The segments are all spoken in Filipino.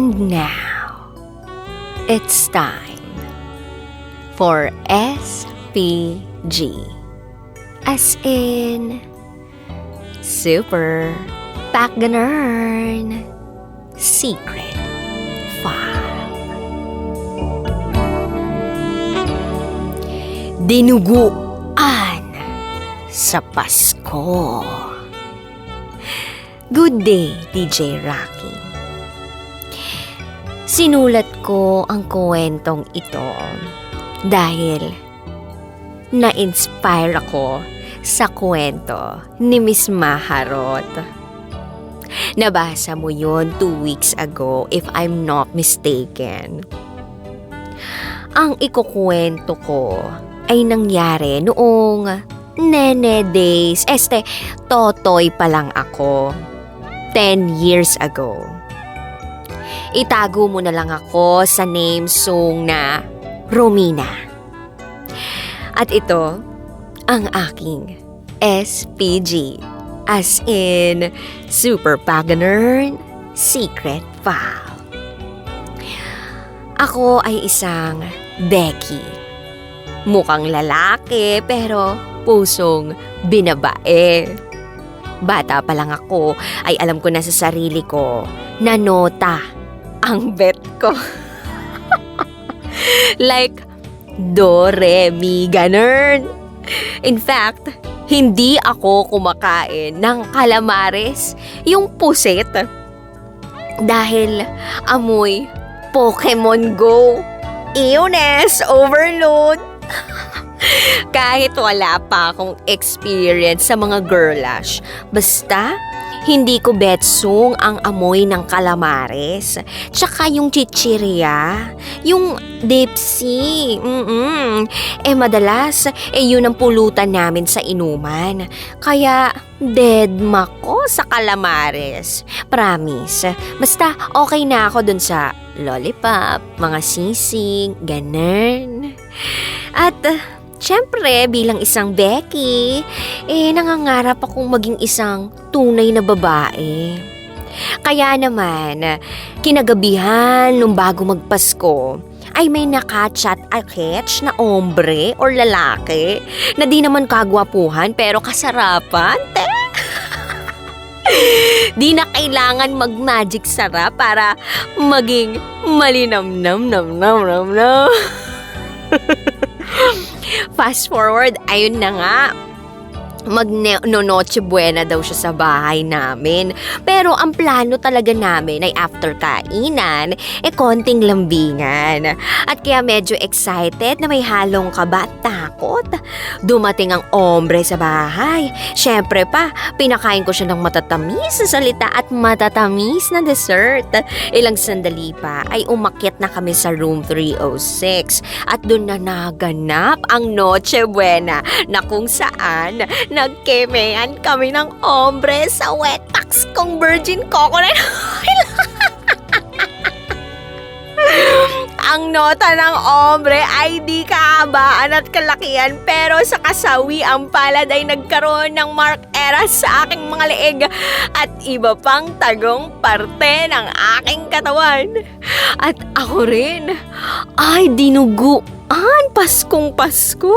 And now, it's time for SPG. As in, Super Pagganern Secret File. Dinuguan sa Pasko. Good day, DJ Rocky. Sinulat ko ang kwentong ito dahil na-inspire ako sa kwento ni Miss Maharot. Nabasa mo yun 2 weeks ago if I'm not mistaken. Ang ikukwento ko ay nangyari noong nene days, totoy pa lang ako, 10 years ago. Itago mo na lang ako sa name song na Romina. At ito ang aking SPG, as in Super Pagganern Secret File. Ako ay isang Becky. Mukhang lalaki pero pusong binabae. Bata pa lang ako ay alam ko na sa sarili ko na nota ang bet ko. Like, do, re, mi, ganun. In fact, hindi ako kumakain ng calamares, yung pusit. Dahil amoy Pokemon Go. Illness overload. Kahit wala pa akong experience sa mga girlash, basta hindi ko betsong ang amoy ng calamares. Tsaka yung chichirya, yung dipsy. Madalas, yun ang pulutan namin sa inuman. Kaya, deadma ko sa calamares. Promise. Basta, okay na ako dun sa lollipop, mga sisig, ganun. At, siyempre, bilang isang Becky, nangangarap akong maging isang tunay na babae. Kaya naman, kinagabihan nung bago magpasko, ay may nakachat aketch na ombre or lalaki na di naman kagwapuhan pero kasarapan, te. Di na kailangan mag-magic sarap para maging malinamnam. Fast forward, ayun na nga. Mag-noche buena daw siya sa bahay namin. Pero ang plano talaga namin ay after kainan, konting lambingan. At kaya medyo excited na may halong kaba at takot. Dumating ang ombre sa bahay. Syempre pa, pinakain ko siya ng matatamis na salita at matatamis na dessert. Ilang sandali pa ay umakyat na kami sa room 306. At doon na naganap ang noche buena na kung saan nagkemean kami ng ombre sa wet packs kong virgin coconut oil. Ang nota ng ombre ay di kahabaan at kalakihan pero sa kasawi ang palad ay nagkaroon ng mark era sa aking mga leeg at iba pang tagong parte ng aking katawan. At ako rin ay dinuguan Paskong Pasko.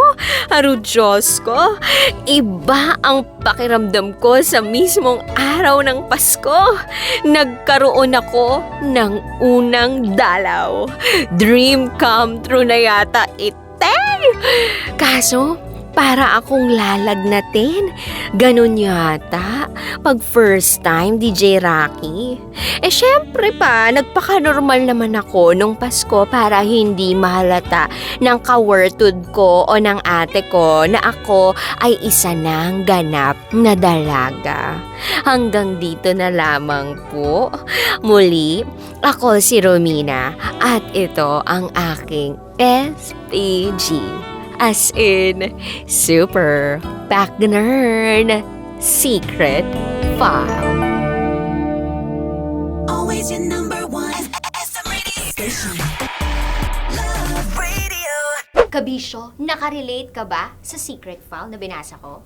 Aro Diyos ko, iba ang pakiramdam ko sa mismong araw ng Pasko. Nagkaroon ako ng unang dalaw. Dream come true na yata ite. Kaso, para akong lalagnatin. Ganun yata pag first time DJ Rocky. Syempre pa, nagpaka-normal naman ako nung Pasko para hindi mahalata ng kawertud ko o ng ate ko na ako ay isa ng ganap na dalaga. Hanggang dito na lamang po. Muli, ako si Romina at ito ang aking SPG. As in, Super Pagganern Secret File. Always your number one FM radio station. Love Radio. Kabisyo, nakarelate ka ba sa Secret File na binasa ko?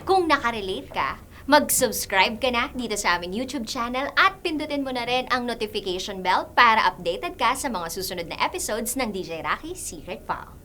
Kung nakarelate ka, Mag-subscribe ka na dito sa aming YouTube channel at pindutin mo na rin ang notification bell para updated ka sa mga susunod na episodes ng DJ Rocky Secret File.